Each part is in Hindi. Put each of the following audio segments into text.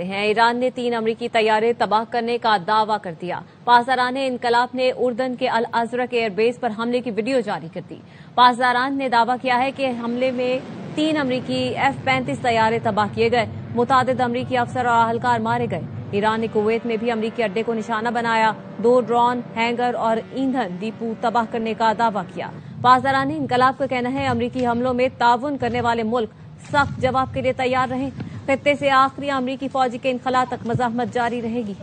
करते हैं। ईरान ने 3 अमरीकी तैयारे तबाह करने का दावा कर दिया। पासदारान इनकलाब ने उर्दन के अल अजरक एयरबेस पर हमले की वीडियो जारी कर दी। पासदारान ने दावा किया है कि हमले में 3 अमरीकी F-35 तैयारे तबाह किए गए। मुतादिद अमरीकी अफसर और अहलकार मारे गए। ईरान ने कुवैत में भी अमरीकी अड्डे को निशाना बनाया। 2 ड्रोन, हैंगर और ईंधन डिपो तबाह करने का दावा किया। पासदारान इनकलाब का कहना है अमरीकी हमलों में ताउन करने वाले मुल्क सख्त जवाब के लिए तैयार रहें। खत्ते से आखिरी अमरीकी फौजी के इनखला तक मज़ाहमत जारी रहेगी।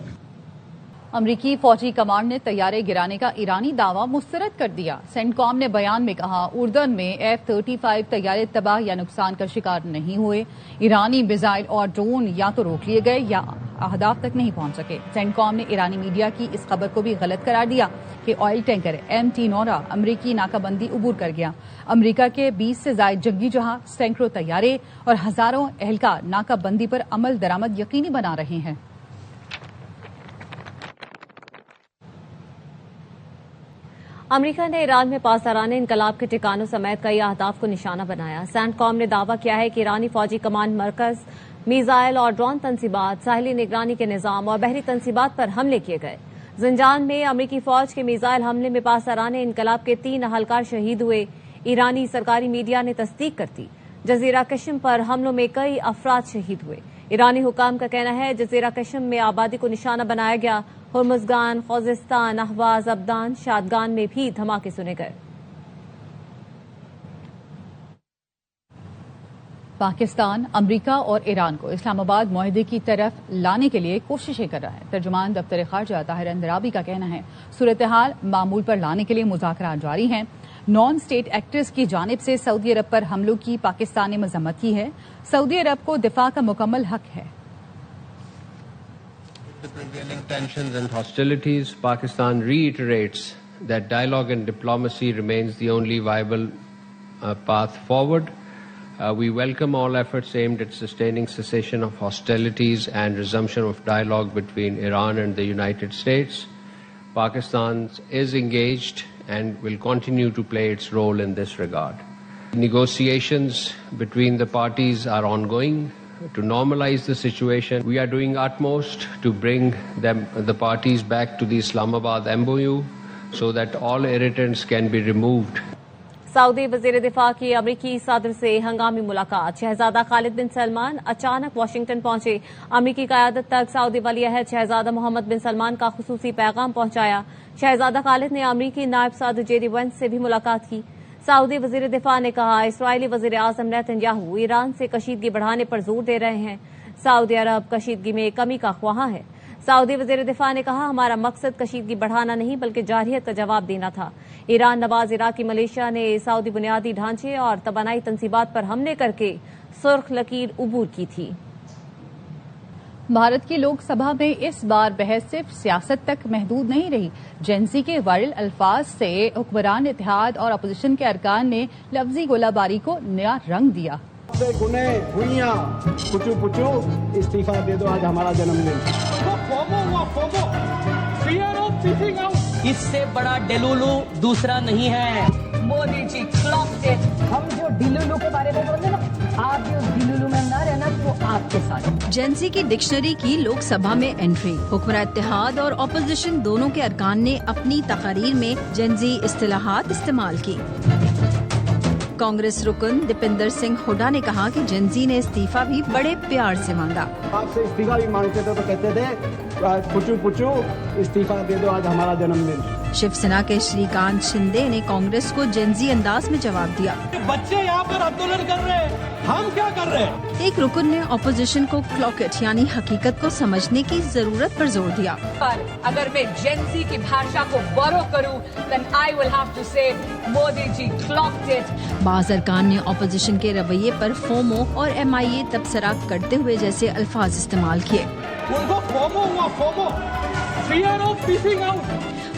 अमरीकी फौजी कमांड ने तैयारे गिराने का ईरानी दावा मुस्तरद कर दिया। सेंटकॉम ने बयान में कहा उर्दन में F-35 तैयारे तबाह या नुकसान का शिकार नहीं हुए। ईरानी मिसाइल और ड्रोन या तो रोक लिए गए या अहदाफ तक नहीं पहुंच सके। सेंटकॉम ने ईरानी मीडिया की इस खबर को भी गलत करार दिया कि ऑयल टैंकर MT नौरा अमरीकी नाकाबंदी उबूर कर गया। अमरीका के 20 से ज्यादा जंगी जहाज, सैकड़ों तैयारे और हजारों एहलकार नाकाबंदी पर अमल दरामद यकीनी बना रहे हैं। अमरीका ने ईरान में पासदारान इनकलाब के ठिकानों समेत कई अहदाफ को निशाना बनाया। सेंटकॉम ने दावा किया है कि ईरानी फौजी कमांड मरकज, मिसाइल और ड्रोन तंसीबात, साहिली निगरानी के निजाम और बहरी तंसीबात पर हमले किए गए। जिंजान में अमरीकी फौज के मिसाइल हमले में पासदारान इनकलाब के 3 अहलकार शहीद हुए। ईरानी सरकारी मीडिया ने तस्दीक कर दी। जजीरा कश्म पर हमलों में कई अफराद शहीद हुए। ईरानी हुकाम का कहना है जजीरा कश्म में आबादी को निशाना बनाया गया। हुर्मुज़गान, खोजिस्तान, अहवाज, अब्दान, शादगान में भी धमाके सुने गए। पाकिस्तान अमरीका और ईरान को इस्लामाबाद मुआहदे की तरफ लाने के लिए कोशिशें कर रहा है। तर्जुमान दफ्तर खारजा ताहिर अंदराबी का कहना है सूरत हाल मामूल पर लाने के लिए मुज़ाकरात जारी हैं। नॉन स्टेट एक्टर्स की जानिब से सऊदी अरब पर हमलों की पाकिस्तान ने मजम्मत की है। सऊदी अरब को दिफा का मुकम्मल हक है। The prevailing tensions and hostilities, Pakistan reiterates that dialogue and diplomacy remains the only viable path forward. We welcome all efforts aimed at sustaining cessation of hostilities and resumption of dialogue between Iran and the United States. Pakistan is engaged and will continue to play its role in this regard. Negotiations between the parties are ongoing. To normalize the situation, we are doing utmost to bring the parties back to the Islamabad MOU so that all irritants can be removed. Saudi वजीर दिफा की अमरीकी सदर से हंगामी मुलाकात। शहजादा खालिद बिन सलमान अचानक वाशिंगटन पहुंचे। अमरीकी क़यादत तक सऊदी वली अहद शहजादा मोहम्मद बिन सलमान का खुसूसी पैगाम पहुंचाया। शहजादा खालिद ने अमरीकी नायब सदर JD Vance से भी मुलाकात की। सऊदी वजीर दिफा ने कहा इसराइली वजीर आजम नेतन्याहू ईरान से कशीदगी बढ़ाने पर जोर दे रहे हैं। सऊदी अरब कशीदगी में कमी का ख्वाहां है। सऊदी वजीर दिफा ने कहा हमारा मकसद कशीदगी बढ़ाना नहीं बल्कि जारहियत का जवाब देना था। ईरान नवाज इराकी मलेशिया ने सऊदी बुनियादी ढांचे और तबानाई तंसीबात पर हमले करके सुर्ख लकीर उबूर की थी। भारत की लोकसभा में इस बार बहस सिर्फ सियासत तक महदूद नहीं रही। जेंसी के वायरल अल्फाज से हुक्मरान इत्तेहाद और अपोजिशन के अरकान ने लफ्जी गोलाबारी को नया रंग दिया। गुने हुइयां पुचू पुचू इस्तीफा दे दो आज हमारा जन्मदिन। इससे बड़ा डेलुलू दूसरा नहीं है। Modi ji clocked it. हम जो डिलुलू के बारे में बोलते हैं ना, आप जो डिलुलू में ना रहना वो आपके साथ। जेंसी की डिक्शनरी की लोकसभा में एंट्री। हुक्मरान इत्तेहाद और ऑपोजिशन दोनों के अरकान ने अपनी तकरीर में जेंजी इस्तिलाहात इस्तेमाल की। कांग्रेस रुकन दीपेंद्र सिंह हुड्डा ने कहा कि जेंजी ने इस्तीफा भी बड़े प्यार से मांगा। आपसे इस्तीफा भी मांगते थे तो कहते थे पुचू पुचू इस्तीफा दे दो आज हमारा जन्मदिन। शिवसेना के श्रीकांत शिंदे ने कांग्रेस को जेंजी अंदाज में जवाब दिया। बच्चे यहाँ पर आंदोलन कर रहे हैं, हम क्या कर रहे हैं? एक रुकन ने ऑपोजिशन को क्लॉक इट यानी हकीकत को समझने की जरूरत पर जोर दिया। पर अगर मैं जेंसी की भाषा को बोरो करूं, then I will have to say Modi ji clocked it. बाज़ अरकान ने ऑपोजिशन के रवैये पर फोमो और MIA तबसरा करते हुए जैसे अल्फाज इस्तेमाल किए। उनको फोमो हुआ, FOMO, fear of missing out.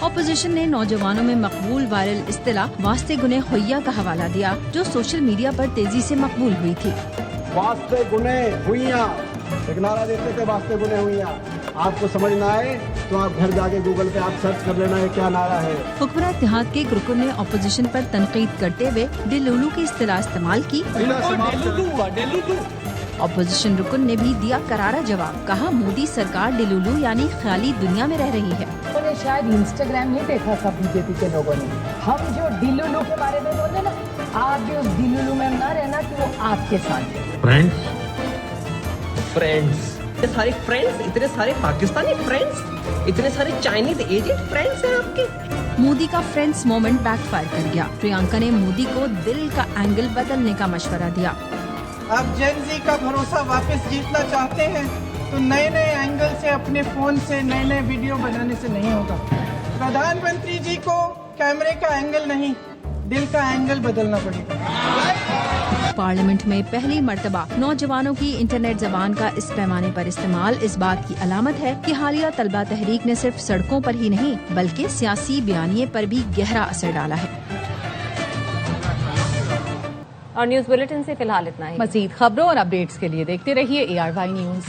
Opposition ने नौजवानों में मकबूल वायरल इस्तिलाह वास्ते गुने हुइया का हवाला दिया जो सोशल मीडिया पर तेजी से मकबूल हुई थी। वास्ते गुने हुइयां एक नारा देते थे, वास्ते गुने हुइयां। आपको समझ ना आए तो आप घर जाके गूगल पे आप सर्च कर लेना है क्या नारा है। हुक्मरान इत्तेहाद के एक रुकन ने ऑपोजिशन पर तनकीद करते हुए डिलुलू की इस्तिलाह इस्तेमाल की। ऑपोजिशन रुकन ने भी दिया करारा जवाब, कहा मोदी सरकार डिलुलू यानी ख्याली दुनिया में रह रही है। उन्होंने शायद इंस्टाग्राम नहीं देखा था बीजेपी के लोगों ने। हम जो डिलुलू के बारे में बोले ना, आप भी उस डिलुलू में ना रहना कि वो आपके साथ है। फ्रेंड्स इतने सारे फ्रेंड्स, इतने सारे पाकिस्तानी फ्रेंड्स, इतने सारे चाइनीज एजेंट फ्रेंड्स हैं आपके। मोदी का फ्रेंड्स मोमेंट बैकफायर कर गया। प्रियंका ने मोदी को दिल का एंगल बदलने का मशवरा दिया। आप जेन जी का भरोसा वापस जीतना चाहते हैं तो नए नए एंगल से, अपने फोन से नए नए वीडियो बनाने से नहीं होगा। प्रधानमंत्री जी को कैमरे का एंगल नहीं, दिल का एंगल बदलना पड़ेगा। पार्लियामेंट में पहली मर्तबा नौजवानों की इंटरनेट जबान का इस पैमाने पर इस्तेमाल इस बात की अलामत है कि हालिया तलबा तहरीक ने सिर्फ सड़कों पर ही नहीं बल्कि सियासी बयानिए पर भी गहरा असर डाला है। और न्यूज बुलेटिन से फिलहाल इतना ही। मजीद खबरों और अपडेट्स के लिए देखते रहिए ARY न्यूज।